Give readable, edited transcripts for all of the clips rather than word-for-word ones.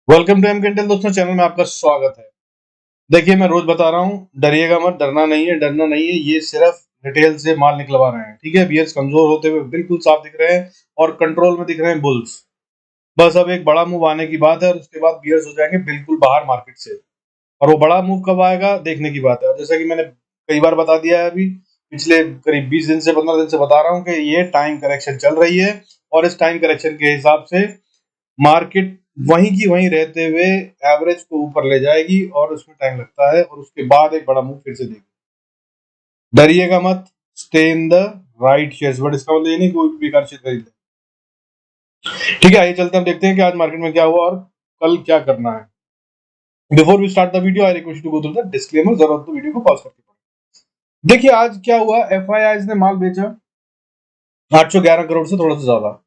Welcome to एमकेटेल दोस्तों, channel में आपका स्वागत है। देखिए, मैं रोज बता रहा हूँ, डरिएगा मत, डरना नहीं है। ये सिर्फ रिटेल से माल निकलवा रहे हैं, ठीक है। बियर्स कमजोर होते हुए बिल्कुल साफ दिख रहे हैं और कंट्रोल में दिख रहे हैं बुल्स। बस अब एक बड़ा मूव आने की बात है और उसके बाद बियर्स हो जाएंगे बिल्कुल बाहर मार्केट से। और वो बड़ा मूव कब आएगा देखने की बात है। और जैसा कि मैंने कई बार बता दिया है, अभी पिछले करीब 20 दिन से 15 दिन से बता रहा हूँ कि ये टाइम करेक्शन चल रही है और इस टाइम करेक्शन के हिसाब से मार्केट वहीं की वहीं रहते हुए एवरेज को ऊपर ले जाएगी और उसमें टाइम लगता है और उसके बाद एक बड़ा मूव फिर से देगी। डरिएगा मत, stay in the right shares. But इसका मतलब ये नहीं कोई भी बेकार शेयर खरीद ले। ठीक है, आइए चलते हैं, देखते हैं कि आज मार्केट में क्या हुआ और कल क्या करना है। Before we start the video, I request to go through the disclaimer. जरूरत तो वीडियो को पॉज करके पढ़ें। देखिए आज क्या हुआ, एफआईआई ने माल बेचा 811 करोड़ से थोड़ा सा ज्यादा।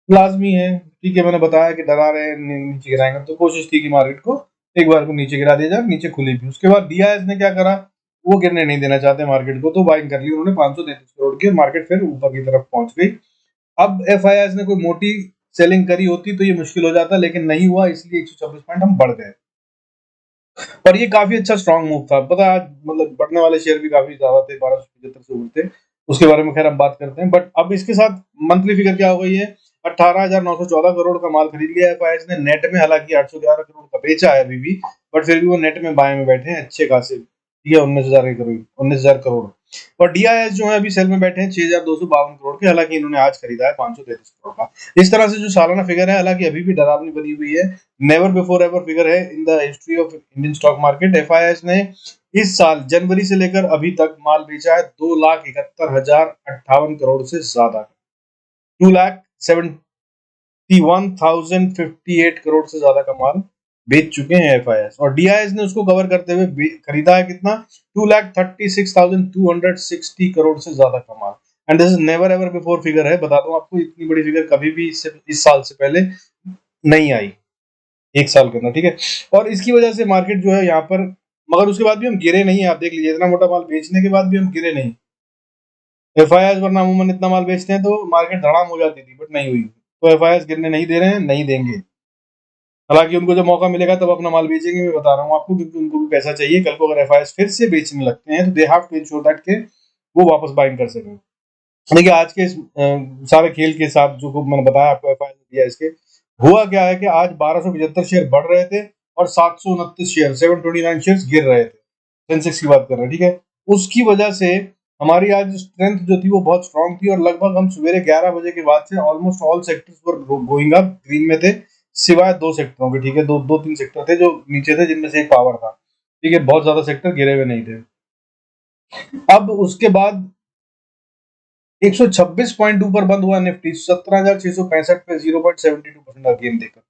लाजमी है, ठीक है। मैंने बताया कि डरा रहे हैं, नीचे गिराएंगे, तो कोशिश थी कि मार्केट को एक बार को नीचे गिरा दिया जाए। नीचे खुली भी, उसके बाद डीआईएस ने क्या करा, वो गिरने नहीं देना चाहते मार्केट को, तो बाइंग कर ली उन्होंने 533 करोड़ की। मार्केट फिर ऊपर की तरफ पहुंच गई। अब एफआईआई ने कोई मोटी सेलिंग करी होती तो ये मुश्किल हो जाता, लेकिन नहीं हुआ, इसलिए 126 पॉइंट हम बढ़ गए। और ये काफी अच्छा स्ट्रॉन्ग मूव था। पता है, आज मतलब बढ़ने वाले शेयर भी काफी ज्यादा थे, 1275 से ऊपर थे। उसके बारे में खैर हम बात करते हैं। बट अब इसके साथ मंथली फिगर क्या हो गई है, 18,914 करोड़ का माल खरीद लिया है एफआईएस ने नेट में। हालांकि 811 करोड़ का बेचा है अभी भी, बट फिर भी वो नेट में बाय में बैठे हैं अच्छे खासे, ठीक है। 19,000 करोड़। और डीआईएस जो है अभी सेल में बैठे हैं 6,252 करोड़ के। हालांकि इन्होंने आज खरीदा है 533 करोड़ का। इस तरह से जो सालाना फिगर है, हालांकि अभी भी डरावनी बनी हुई है, नेवर बिफोर एवर फिगर है in the history of Indian stock market. FIS ने इस साल जनवरी से लेकर अभी तक माल बेचा है 2,71,058 करोड़ से ज्यादा। 2,71,058 करोड़ से ज्यादा का माल बेच चुके हैं एफआईएस। और डीआईएस ने उसको कवर करते हुए खरीदा है कितना, 2,36,260 करोड़ से ज्यादा का माल। And this is never ever before figure है। बता दूं आपको, इतनी बड़ी फिगर कभी भी इस साल से पहले नहीं आई, एक साल के अंदर, ठीक है। और इसकी वजह से मार्केट जो है यहाँ पर, मगर उसके बाद भी हम गिरे नहीं है। आप देख लीजिए, इतना मोटा माल बेचने के बाद भी हम गिरे नहीं। एफआईआई वरना अमूमन इतना माल बेचते हैं तो मार्केट धड़ाम हो जाती थी, बट नहीं हुई। तो एफआईआई गिरने नहीं दे रहे हैं, नहीं देंगे। हालांकि उनको जब मौका मिलेगा तब अपना माल बेचेंगे, मैं बता रहा हूँ आपको, क्योंकि उनको भी पैसा चाहिए। कल को अगर एफआईआई फिर से बेचने लगते हैं तो they have to ensure that के वो वापस बाइंग कर सकें। देखिए आज के सारे खेल के साथ जो मैंने बताया आपको, एफआईआई दिया, इसके हुआ क्या है कि आज 1275 शेयर बढ़ रहे थे और 729 शेयर 729 शेयर गिर रहे थे। सेंसेक्स की बात कर रहे हैं, ठीक है। उसकी वजह से हमारी आज स्ट्रेंथ जो थी वो बहुत स्ट्रांग थी और लगभग हम सवेरे 11 बजे के बाद से almost all sectors were going up, green में थे, सिवाय दो सेक्टरों के, ठीक है। दो तीन सेक्टर थे जो नीचे थे, जिनमें से एक पावर था, ठीक है। बहुत ज्यादा सेक्टर गिरे हुए नहीं थे। अब उसके बाद 126 पॉइंट ऊपर बंद हुआ निफ्टी 17,665 पे 0.72% का गेन देकर।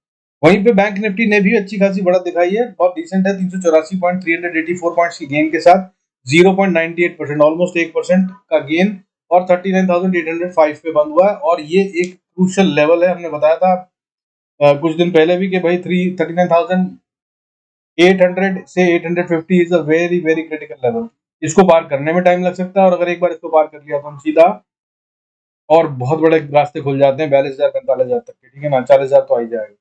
वहीं पे बैंक निफ्टी ने भी अच्छी खासी बढ़त दिखाई है, बहुत डिसेंट है, 384 पॉइंट 384 पॉइंट्स की गेन के साथ 0.98%, ऑलमोस्ट 1% का गेन। और 39,805 पे बंद हुआ है। और ये एक क्रूशियल लेवल है, हमने बताया था कुछ दिन पहले भी कि भाई 39,800 से 850 is a very very critical level. इसको पार करने में टाइम लग सकता है और अगर एक बार इसको पार कर लिया तो हम सीधा और बहुत बड़े रास्ते खुल जाते हैं 42,000 45,000 तक के, ठीक है ना। 40,000 तो आ ही जाएगा।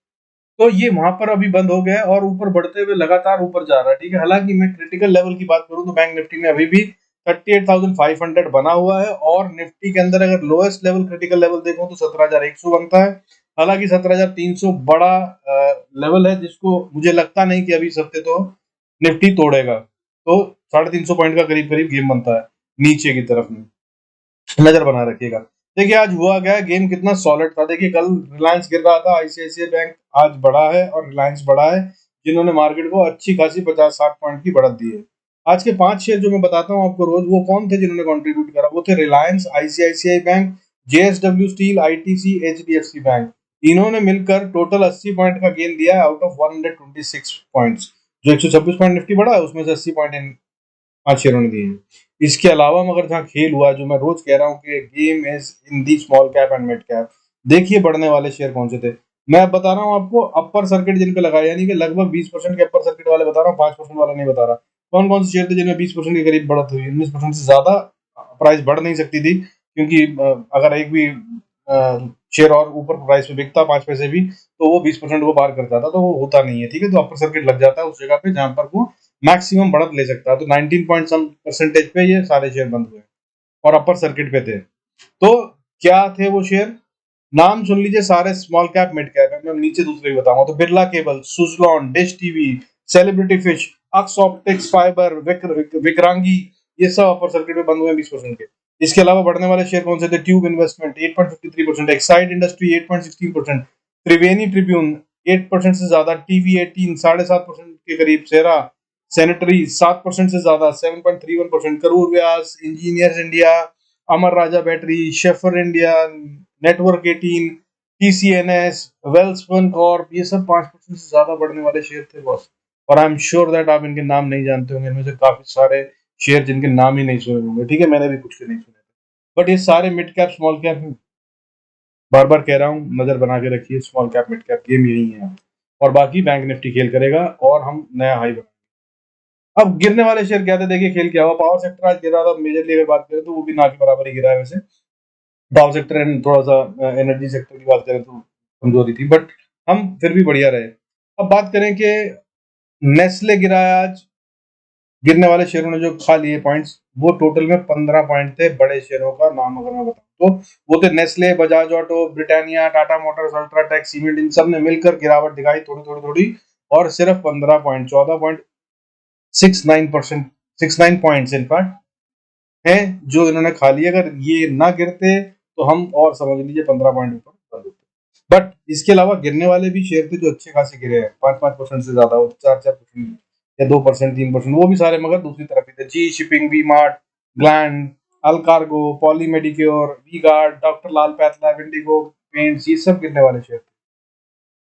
तो ये वहां पर अभी बंद हो गया है और ऊपर बढ़ते हुए लगातार ऊपर जा रहा है, ठीक है। हालांकि मैं क्रिटिकल लेवल की बात करूं तो बैंक निफ्टी में अभी भी 38,500 बना हुआ है। और निफ्टी के अंदर अगर लोएस्ट लेवल क्रिटिकल लेवल देखो तो 17,100 बनता है। हालांकि 17,300 बड़ा लेवल है, जिसको मुझे लगता नहीं कि अभी इस हफ्ते तो निफ्टी तोड़ेगा। तो 350 पॉइंट का करीब करीब गेम बनता है नीचे की तरफ में, नजर बना रखिएगा। देखिए आज हुआ क्या है, गेम कितना सॉलिड था। देखिए कल रिलायंस गिर रहा था, आईसीआईसीआई बैंक आज बढ़ा है और रिलायंस बढ़ा है, जिन्होंने मार्केट को अच्छी खासी 50-60 पॉइंट की बढ़त दी है। आज के 5 शेयर जो मैं बताता हूँ आपको रोज, वो कौन थे जिन्होंने कंट्रीब्यूट करा, वो थे Reliance, ICICI bank, JSW steel, ITC, HDFC bank. इन्होंने मिलकर टोटल 80 पॉइंट का गेन दिया है आउट ऑफ 126 पॉइंट्स। जो 126 पॉइंट निफ्टी बढ़ा है उसमें से 80 पॉइंट इन 5 शेयरों ने दिए हैं। इसके अलावा मगर जहाँ खेल हुआ, जो मैं रोज कह रहा हूँ कि game is in the small cap and mid cap, देखिए बढ़ने वाले शेयर कौन से थे। मैं बता रहा हूँ आपको अपर सर्किट जिन पे लगाया, यानी कि लगभग 20% के अपर सर्किट वाले बता रहा हूँ, 5% वाला नहीं बता रहा। कौन कौन से शेयर थे जिनमें 20% के करीब बढ़त हुई, 19% से ज्यादा प्राइस बढ़ नहीं सकती थी, क्योंकि अगर एक भी शेयर और ऊपर प्राइस पे बिकता 5 पैसे भी, तो वो 20% को पार कर जाता, तो वो होता नहीं है, ठीक है। तो अपर सर्किट लग जाता है उस जगह पे जहां पर वो मैक्सिमम बढ़त ले सकता है। तो 19 पॉइंट सम परसेंटेज पे ये सारे शेयर बंद हुए और अपर सर्किट पे थे। तो क्या थे वो शेयर, नाम सुन लीजिए सारे स्मॉल कैप मिड कैप है, मैं नीचे दूसरे भी बताऊंगा। तो Birla cable, Suzlon, dish TV, celebrity fish, Aksh optics fibre, विक्रांगी, ये सब अपर सर्किट में बंद हुए 20% के। इसके अलावा बढ़ने वाले शेयर कौन से थे, ट्यूब इन्वेस्टमेंट 8.53%, एक्साइड इंडस्ट्री 8.16%, त्रिवेणी ट्रिब्यून 8% से ज्यादा, टीवी 18 7.5% के करीब, सेरा सैनिटरी 7% से ज्यादा 7.31%, Karur Vysya, engineers India, Amara Raja battery, Schaeffler India, network 18, TCNS, Welspun corp, ये सब 5% से ज्यादा बढ़ने वाले शेयर थे बॉस। और आई एम श्योर दैट आप इनके नाम नहीं जानते होंगे, इनमें से काफी सारे शेयर जिनके नाम ही नहीं सुने होंगे, ठीक है, मैंने भी कुछ के नहीं सुने, बट ये सारे मिड कैप स्मॉल कैप, बार बार कह रहा हूँ नजर बना के रखिए, small cap mid cap game यही है। और बाकी बैंक निफ्टी खेल करेगा और हम नया हाई बना। अब गिरने वाले शेयर क्या थे, देखिए खेल क्या हुआ। पावर सेक्टर आज गिरा था मेजरली, अगर बात करें तो वो भी ना के बराबर ही गिरा है वैसे। पावर सेक्टर एंड थोड़ा सा एनर्जी सेक्टर की बात करें तो कमजोरी थी, बट हम फिर भी बढ़िया रहे। अब बात करें कि नेस्ले गिरा है आज, गिरने वाले शेयरों ने जो खा लिए पॉइंट्स, वो टोटल में 15 पॉइंट थे। बड़े शेयरों का नाम अगर मैं बताऊं तो वो थे Nestle, Bajaj auto, Britannia, Tata motors, UltraTech, cement, इन सब ने मिलकर गिरावट दिखाई थोड़ी थोड़ी थोड़ी, और सिर्फ 15 पॉइंट 14.69%, 69 पॉइंट्स इनफैक्ट है जो इन्होंने खा लिया। अगर ये ना गिरते तो हम और समझ लीजिए 15 पॉइंट ऊपर बंद होते। बट इसके अलावा गिरने वाले भी शेयर थे जो अच्छे खासे गिरे हैं, 5-5% से ज्यादा, 4-4% या 2%, 3%, वो भी सारे मगर दूसरी तरफ ही थे। G shipping, V Mart, Gland, Allcargo, Poly Medicure, V Guard, doctor Lal pathlab, Indigo paints, ये सब गिरने वाले शेयर थे।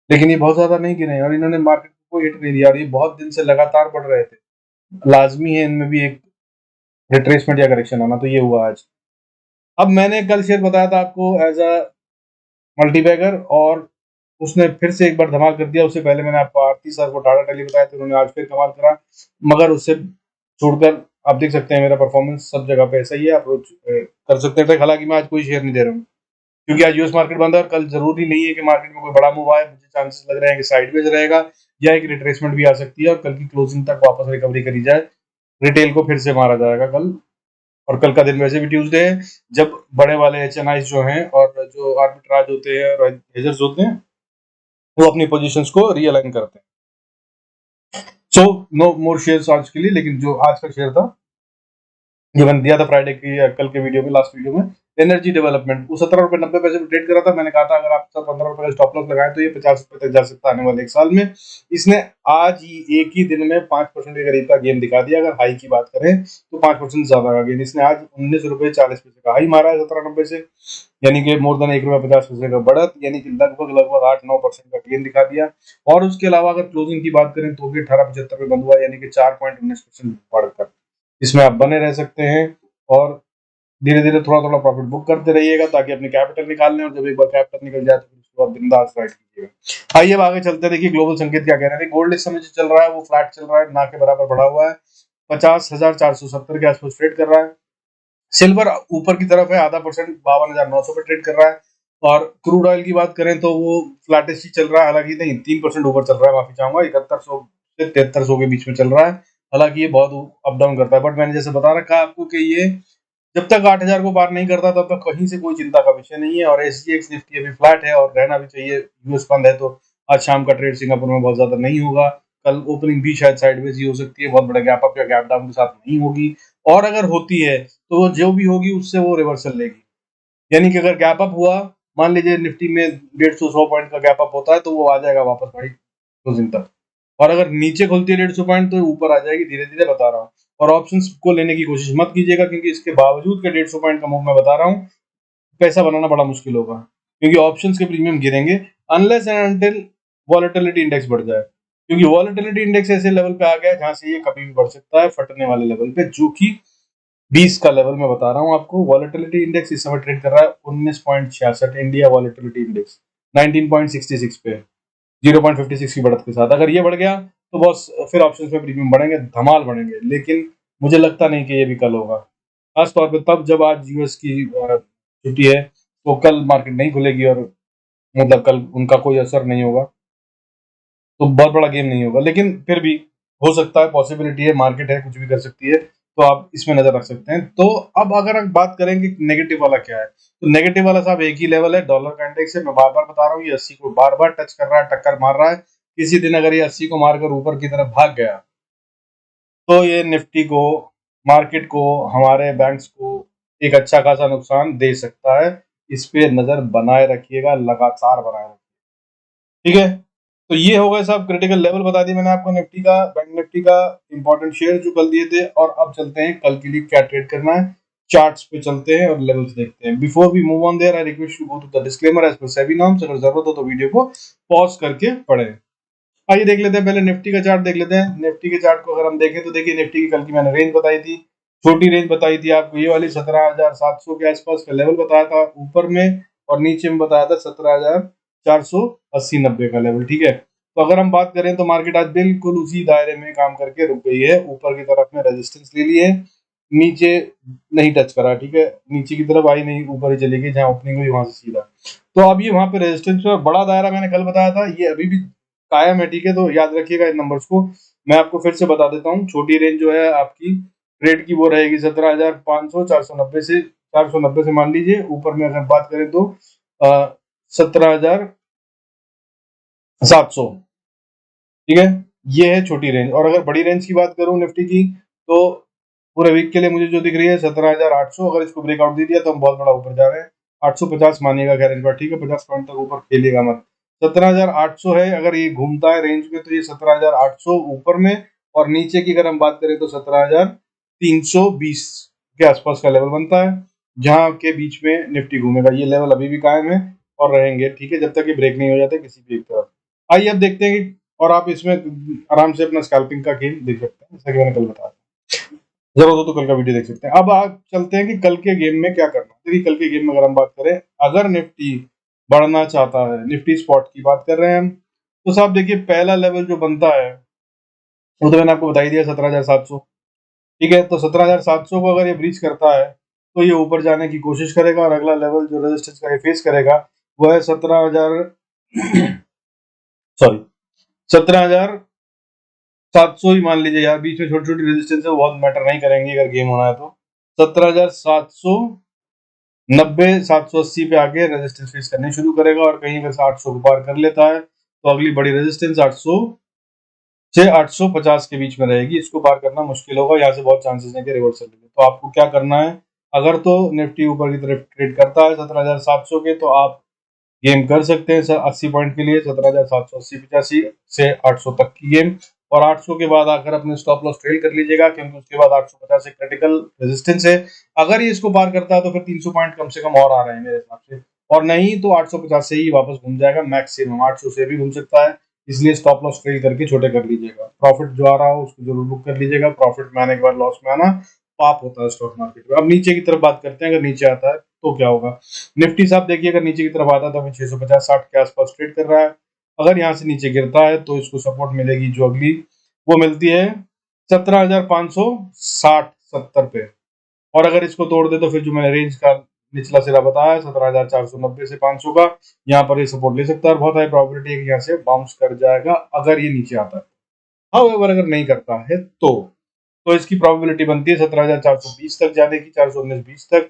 लेकिन ये बहुत ज्यादा नहीं गिरे और इन्होंने मार्केट को हिट नहीं दिया, और ये बहुत दिन से लगातार बढ़ रहे थे। लाजमी है इनमें भी एक रिट्रेसमेंट या करेक्शन आना, तो ये हुआ आज। अब मैंने कल शेयर बताया था आपको एज अ मल्टीबैगर, और उसने फिर से एक बार धमाल कर दिया। उससे पहले मैंने आपको आरती सर को टाटा टेली बताया था, उन्होंने आज फिर कमाल करा। मगर उससे छोड़कर आप देख सकते हैं मेरा परफॉर्मेंस सब जगह पे ऐसा ही है, आप रोज कर सकते हैं। हालांकि मैं आज कोई शेयर नहीं दे रहा हूँ क्योंकि आज यूएस मार्केट बंद है, और कल जरूरी नहीं है कि मार्केट में कोई बड़ा मूव आए। मुझे चांसेस लग रहे हैं कि साइडवेज रहेगा या एक रिट्रेसमेंट भी आ सकती है, और कल की क्लोजिंग तक वापस रिकवरी करी जाए, रिटेल को फिर से मारा जाएगा कल। और कल का दिन वैसे भी ट्यूसडे है, जब बड़े वाले एचएनआईज जो हैं और जो आर्बिट्राज होते हैं और हेजर्स होते हैं, वो अपनी पोजीशंस को रीअलाइन करते हैं। सो नो मोर शेयर्स आज के लिए, लेकिन जो आज का शेयर था जो मैंने दिया था फ्राइडे की कल के वीडियो में, लास्ट वीडियो में, एनर्जी डेवलपमेंट, वो 17.90 रुपए में ट्रेड करा था। मैंने कहा था अगर आप 15 रुपए का स्टॉप लॉस लगाए तो ये 50 रुपए तक जा सकता है आने वाले एक साल में। इसने आज ही एक ही दिन में 5% के करीब का गेन दिखा दिया। अगर हाई की बात करें तो 5% ज्यादा का गेन, इसने आज 19 रुपए 40 पैसे का हाई मारा है 17.90 से, यानी कि मोर देन 1 रुपए 50 पैसे का बढ़त, यानी कि लगभग लगभग 8-9% का गेन दिखा दिया। और उसके अलावा अगर क्लोजिंग की बात करें तो भी 18.75 पे बंद हुआ, यानी कि 4.19% बढ़कर इसमें आप बने रह सकते हैं। और धीरे धीरे थोड़ा थोड़ा प्रॉफिट बुक करते रहिएगा ताकि अपनी कैपिटल निकाल लें, और जब एक बार कैपिटल निकल जाए तो फिर उसके बाद बिंदास राइड कीजिएगा। आइए अब आगे चलते हैं। देखिए ग्लोबल संकेत क्या कह रहे हैं। गोल्ड इस समय जो चल रहा है वो फ्लैट चल रहा है, ना के बराबर बढ़ा हुआ है, 50,470 के आसपास ट्रेड कर रहा है। सिल्वर ऊपर की तरफ है, आधा परसेंट 52,900 पे ट्रेड कर रहा है। और क्रूड ऑयल की बात करें तो वो फ्लैटिश ही चल रहा है, हालांकि नहीं 3% ऊपर चल रहा है, माफी चाहूंगा, 7100 से 7300 के बीच में चल रहा है। हालांकि ये बहुत अप डाउन करता है, बट मैंने जैसे बता रखा है आपको कि ये जब तक 8,000 को पार नहीं करता तब तक कहीं से कोई चिंता का विषय नहीं है। और एसजीएक्स निफ्टी अभी फ्लैट है और रहना भी चाहिए, यूएस बंद है तो आज शाम का ट्रेड सिंगापुर में बहुत ज्यादा नहीं होगा। कल ओपनिंग भी शायद साइडवेज ही हो सकती है, बहुत बड़ा गैप अप या गैप डाउन के साथ नहीं होगी। और अगर होती है तो वो जो भी होगी उससे वो रिवर्सल लेगी, यानी कि अगर गैप अप हुआ, मान लीजिए निफ्टी में 150-100 पॉइंट का गैप अप होता है, तो वो आ जाएगा वापस भाई क्लोजिंग तक। और अगर नीचे खुलती है 150 पॉइंट तो ऊपर आ जाएगी, धीरे धीरे बता रहा हूँ। और ऑप्शंस को लेने की कोशिश मत कीजिएगा, क्योंकि इसके बावजूद के 150 पॉइंट का मूव मैं बता रहा हूँ, पैसा बनाना बड़ा मुश्किल होगा, क्योंकि ऑप्शंस के प्रीमियम गिरेंगे unless and until volatility index बढ़ जाए। क्योंकि वॉलेटिलिटी इंडेक्स ऐसे लेवल पे आ गया है जहां से ये कभी भी बढ़ सकता है फटने वाले लेवल पे, जो कि 20 का लेवल मैं बता रहा हूँ आपको। वॉलेटिलिटी इंडेक्स इस समय ट्रेड कर रहा है 19.66, इंडिया वॉलेटिलिटी इंडेक्स 19.66 पे, 0.56 की बढ़त के साथ। अगर ये बढ़ गया तो बस फिर ऑप्शंस में प्रीमियम बढ़ेंगे, धमाल बढ़ेंगे, लेकिन मुझे लगता नहीं कि ये भी कल होगा, खास तौर पे तब जब आज यूएस की छुट्टी है, तो कल मार्केट नहीं खुलेगी और मतलब कल उनका कोई असर नहीं होगा, तो बहुत बड़ा गेम नहीं होगा, लेकिन फिर भी हो सकता है, पॉसिबिलिटी है, मार्केट है, कुछ भी कर सकती है, तो आप इसमें नजर रख सकते हैं। तो अब अगर हम बात करेंगे नेगेटिव वाला क्या है, तो नेगेटिव वाला साहब एक ही लेवल है, डॉलर का इंडेक्स है। मैं बार बार बता रहा हूँ, ये 80 को बार बार टच कर रहा है, टक्कर मार रहा है। किसी दिन अगर ये 80 को मारकर ऊपर की तरफ भाग गया, तो ये निफ्टी को, मार्केट को, हमारे बैंक्स को एक अच्छा खासा नुकसान दे सकता है। इस पे नजर बनाए रखिएगा, लगातार बनाए रखिएगा, ठीक है। तो ये हो गए साहब क्रिटिकल लेवल बता दिए मैंने आपको निफ्टी का, बैंक निफ्टी का, इंपॉर्टेंट शेयर जो कल दिए थे। और अब चलते हैं कल के लिए क्या ट्रेड करना है, चार्ट्स पे चलते हैं और लेवल्स देखते हैं। Before we move on there, I request you go to the disclaimer as per SEBI norms. अगर जरूरत हो तो वीडियो को पॉज करके पढ़ें। आइए देख लेते हैं, पहले निफ्टी का चार्ट देख लेते हैं। निफ्टी के चार्ट को अगर हम देखें तो देखिए, निफ्टी की कल की मैंने रेंज बताई थी, छोटी रेंज बताई थी आपको, ये वाली 17,700 के आसपास का लेवल बताया था ऊपर में, और नीचे में बताया था 17,480-90 का लेवल, ठीक है। तो अगर हम बात करें तो मार्केट आज बिल्कुल उसी दायरे में काम करके रुक गई है, ऊपर की तरफ में रेजिस्टेंस ले लिए, नीचे नहीं टच करा, ठीक है, नीचे की तरफ आई नहीं, ऊपर ही चली गई, जहां ओपनिंग हुई वहां से सीधा। तो अब ये वहां पे रेजिस्टेंस पे बड़ा दायरा मैंने कल बताया था, ये अभी भी कायम है, ठीक है। तो याद रखिएगा इन नंबर्स को, मैं आपको फिर से बता देता हूँ। छोटी रेंज जो है आपकी ट्रेड की वो रहेगी 17,500, 490 से मान लीजिए। ऊपर में अगर बात करें तो 17,700, ठीक है, ये है छोटी रेंज। और अगर बड़ी रेंज की बात करूं निफ्टी की, तो पूरे वीक के लिए मुझे जो दिख रही है 17,800, अगर इसको ब्रेकआउट दे दिया तो हम बहुत बड़ा ऊपर जा रहे हैं। 850 मानिएगा खैर इस बार, ठीक है, 50 पॉइंट तक ऊपर खेलिएगा मत। 17,800 है, अगर ये घूमता है रेंज में तो ये 17,800 ऊपर में, और नीचे की अगर हम बात करें तो 17,320 के आसपास का लेवल बनता है, जहां के बीच में निफ्टी घूमेगा। ये लेवल अभी भी कायम है और रहेंगे, ठीक है, जब तक ये ब्रेक नहीं हो जाते किसी भी एक तरफ। आइए अब देखते हैं कि, और आप इसमें आराम से अपना स्कैल्पिंग का खेल देख सकते हैं, जैसा कि मैंने कल बताया, जरूरत हो तो कल का वीडियो देख सकते हैं। अब आप चलते हैं कि कल के गेम में क्या करना है। देखिए कल के गेम में अगर हम बात करें, अगर निफ्टी बढ़ना चाहता है, निफ्टी स्पॉट की बात कर रहे हैं हम, तो साहब देखिए पहला लेवल जो बनता है वो तो मैंने आपको बता ही दिया, 17,700, ठीक है। तो 17,700 को अगर ये ब्रीच करता है तो ये ऊपर जाने की कोशिश करेगा, और अगला लेवल जो रेजिस्टेंस का ये फेस करेगा वो है 17,000 सॉरी 17,700 ही मान लीजिए यार, बीच में छोटी छोटी रेजिस्टेंस है, वो बहुत मैटर नहीं करेंगे अगर गेम होना है तो। 17,790, 780 पे आके रेजिस्टेंस फेस करने शुरू करेगा, और कहीं अगर 800 को पार कर लेता है तो अगली बड़ी रेजिस्टेंस 800 से 850 के बीच में रहेगी। इसको पार करना मुश्किल होगा, यहाँ से बहुत चांसेस है कि रिवर्सल लेंगे। तो आपको क्या करना है, अगर तो निफ्टी ऊपर की तरफ ट्रेड करता है 17,700 के, तो आप गेम कर सकते हैं सर 80 पॉइंट के लिए, 17,780-85 से 800 तक की गेम। और 800 के बाद आकर अपने स्टॉप लॉस ट्रेल कर लीजिएगा, क्योंकि उसके बाद 850 एक क्रिटिकल रेजिस्टेंस है। अगर ये इसको पार करता है तो फिर 300 पॉइंट कम से कम और आ रहे हैं मेरे हिसाब से, और नहीं तो 850 से ही वापस घूम जाएगा, मैक्सिमम 800 से भी घूम सकता है। इसलिए स्टॉप लॉस ट्रेल करके छोटे कर लीजिएगा, प्रॉफिट जो आ रहा हो उसको जरूर बुक कर लीजिएगा। प्रॉफिट में आने के बाद लॉस में आना पाप होता है स्टॉक मार्केट में। अब नीचे की तरफ बात करते हैं, अगर नीचे आता है तो क्या होगा। निफ्टी साहब देखिए अगर नीचे की तरफ आता है तो हमें 650-60 के आसपास ट्रेड कर रहा है। अगर यहाँ से नीचे गिरता है तो इसको सपोर्ट मिलेगी जो अगली, वो मिलती है 17,560-70 पे। और अगर इसको तोड़ दे तो फिर जो मैंने रेंज का निचला सिरा बताया 17,490 से 500 का, यहाँ पर ये सपोर्ट ले सकता है, और बहुत हाई प्रोबेबिलिटी है कि यहाँ से बाउंस कर जाएगा अगर ये नीचे आता है। हाउएवर अगर नहीं करता है तो इसकी प्रोबेबिलिटी बनती है 17,420 तक जाने की, 419-20 तक,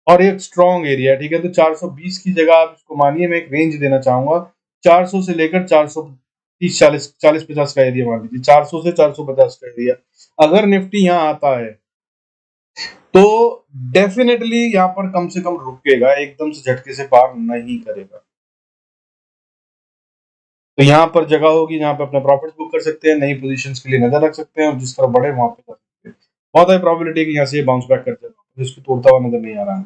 और एक स्ट्रॉन्ग एरिया है, ठीक है। तो 420 की जगह आप इसको मानिए, मैं एक रेंज देना चाहूंगा, 400 से लेकर 430, 40-50 का एरिया मान लीजिए, 400 से 450 का एरिया। अगर निफ्टी यहाँ आता है तो डेफिनेटली यहाँ पर कम से कम रुकेगा, एकदम से झटके से पार नहीं करेगा। तो यहाँ पर जगह होगी जहाँ पे अपने प्रॉफिट बुक कर सकते हैं, नई पोजीशंस के लिए नजर रख सकते हैं, और जिस तरह बढ़े वहां पे कर सकते हैं। बहुत हाई प्रोबेबिलिटी है कि यहाँ से बाउंस बैक कर जाएगा, जिसको तोड़ता हुआ नजर नहीं आ रहा है,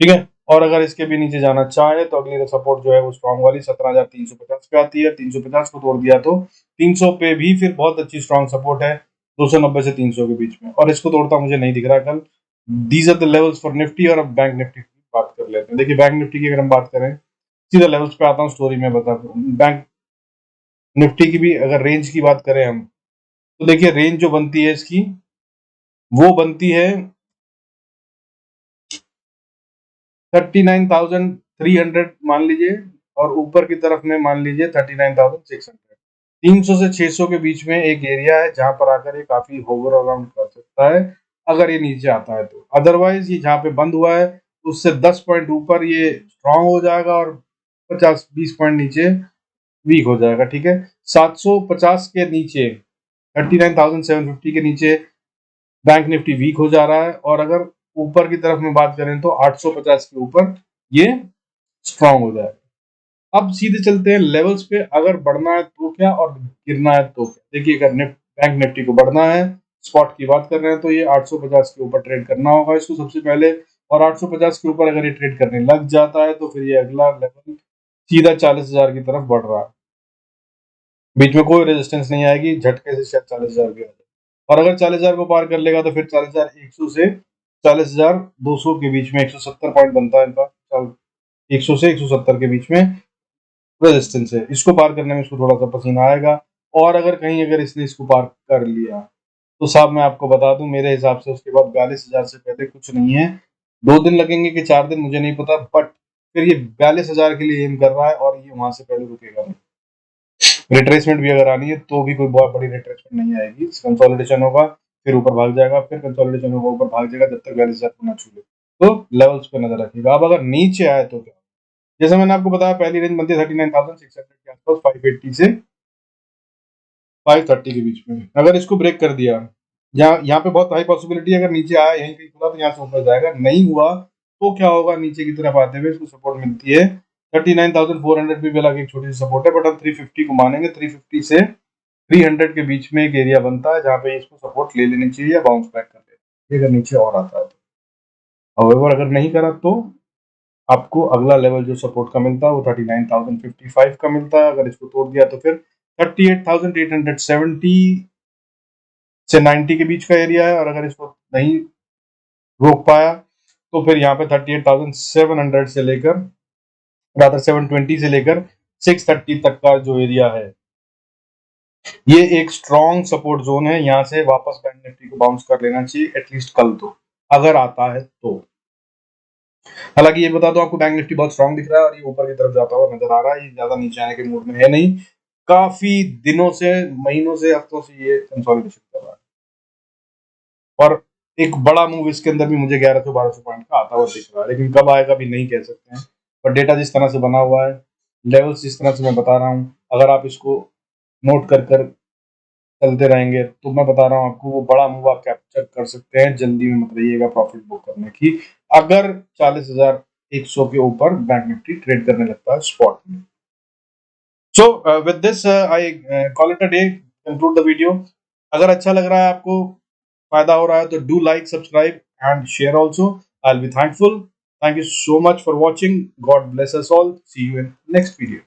ठीक है। और अगर इसके भी नीचे जाना चाहे तो अगली सपोर्ट जो है वो स्ट्रॉन्ग वाली 17,350 पे आती है। 350 को तोड़ दिया तो 300 पे भी फिर बहुत अच्छी स्ट्रॉन्ग सपोर्ट है, 290 से 300 के बीच में, और इसको तोड़ता मुझे नहीं दिख रहा कल। These are the levels for Nifty. और अब बैंक निफ्टी की बात कर लेते हैं। देखिए बैंक निफ्टी की अगर हम बात करें, सीधा लेवल्स पे आता हूँ, स्टोरी में बता दूं। बैंक निफ्टी की भी अगर रेंज की बात करें हम, तो देखिए रेंज जो बनती है इसकी, वो बनती है 39,300 मान लीजिए, और ऊपर की तरफ में मान लीजिए 39,600। 300 से 600 के बीच में एक एरिया है जहां पर आकर ये काफी होवर अराउंड कर सकता है अगर ये नीचे आता है तो। अदरवाइज ये जहां पे बंद हुआ है उससे 10 पॉइंट ऊपर ये स्ट्रांग हो जाएगा और 50-20 पॉइंट नीचे वीक हो जाएगा। ठीक है, 750 के नीचे, 39,750 के नीचे बैंक निफ्टी वीक हो जा रहा है, और अगर ऊपर की तरफ में बात करें तो 850 के ऊपर ये स्ट्रांग हो जाएगा। अब सीधे चलते हैं लेवल्स पे। अगर बढ़ना है तो क्या और गिरना है तो क्या। देखिए, अगर बैंक निफ्टी को बढ़ना है, स्पॉट की बात कर रहे हैं, तो ये 850 के ऊपर ट्रेड करना होगा इसको सबसे पहले, और 850 के ऊपर अगर ये ट्रेड करने लग जाता है तो फिर ये अगला लेवल सीधा 40,000 की तरफ बढ़ रहा है। बीच में कोई रेजिस्टेंस नहीं आएगी, झटके से शायद 40,000 की आ जाए, और अगर 40,000 को पार कर लेगा तो फिर 40,100 से 40,200 के बीच में 170 पॉइंट बनता है इनका। 100 से 170 के बीच में रेजिस्टेंस है, इसको पार करने में इसको थोड़ा सा पसीना आएगा। और अगर इसने इसको पार कर लिया तो साहब मैं आपको बता दूं, मेरे हिसाब से उसके बाद 42,000 से पहले कुछ नहीं है। 2 दिन लगेंगे कि 4 दिन, मुझे नहीं पता, बट फिर ये 42,000 के लिए एम कर रहा है और ये वहां से पहले रुकेगा नहीं। रिट्रेसमेंट भी अगर आनी है तो भी कोई बहुत बड़ी रिट्रेसमेंट नहीं आएगी, कंसोलिडेशन होगा, फिर ऊपर भाग जाएगा, फिर कंसोलिडेशन होगा, ऊपर भाग जाएगा, जब तक 42,000 को ना छू ले। तो लेवल्स पे नजर रखिएगा। अब अगर नीचे आए तो क्या, जैसे मैंने आपको बताया पहली रेंज बनती है 39,600 के आसपास, 580 से 530 के बीच में। अगर इसको ब्रेक कर दिया, यहाँ पे बहुत हाई पॉसिबिलिटी है, अगर नीचे आया यहीं कहीं खुला तो यहाँ से ऊपर जाएगा, नहीं हुआ तो क्या होगा, नीचे की तरफ आते हुए इसको सपोर्ट मिलती है 39,400 पे भी अलग एक छोटी सी सपोर्ट है, बट हम 350 को मानेंगे। 350 से 300 के बीच में एक एरिया बनता है जहां पे इसको सपोर्ट ले लेनी चाहिए या बाउंस बैक कर लेना, अगर नीचे और आता है तो। However, अगर नहीं करा तो आपको अगला लेवल जो सपोर्ट का मिलता है वो 39,055 का मिलता है। अगर इसको तोड़ दिया तो फिर 38,870 से 90 के बीच का एरिया है, और अगर इसको नहीं रोक पाया तो फिर यहाँ पे 38,700 से लेकर, रादर 720 से लेकर 630 तक का जो एरिया है, ये एक स्ट्रॉन्ग सपोर्ट जोन है। यहाँ से वापस बैंक निफ्टी को बाउंस कर लेना चाहिए एटलीस्ट कल तो, अगर आता है तो। हालांकि ये बता दो आपको, बैंक निफ्टी बहुत स्ट्रॉन्ग दिख रहा है और ये ऊपर की तरफ जाता हुआ नजर आ रहा है, ये ज्यादा नीचे आने के मूड में है नहीं। काफी दिनों से, महीनों से, हफ्तों से ये कंसोलिडेशन कर रहा है, और एक बड़ा मूव इसके अंदर भी मुझे 1100-1200 पॉइंट का आता हुआ दिख रहा है, लेकिन कब आएगा भी नहीं कह सकते हैं। पर डेटा जिस तरह से बना हुआ है, लेवल्स जिस तरह से मैं बता रहा हूँ, अगर आप इसको नोट कर कर चलते रहेंगे तो मैं बता रहा हूँ आपको, वो बड़ा मूव आप कैप्चर कर सकते हैं। जल्दी में मत रहिएगा प्रॉफिट बुक करने की, अगर 40,100 के ऊपर बैंक निफ्टी ट्रेड करने लगता है स्पॉट में। So with this I call it a day, conclude the video. अगर अच्छा लग रहा है आपको, फायदा हो रहा है, तो do like, subscribe and share also. I will be thankful. Thank you so much for watching. God bless us all. See you in next video.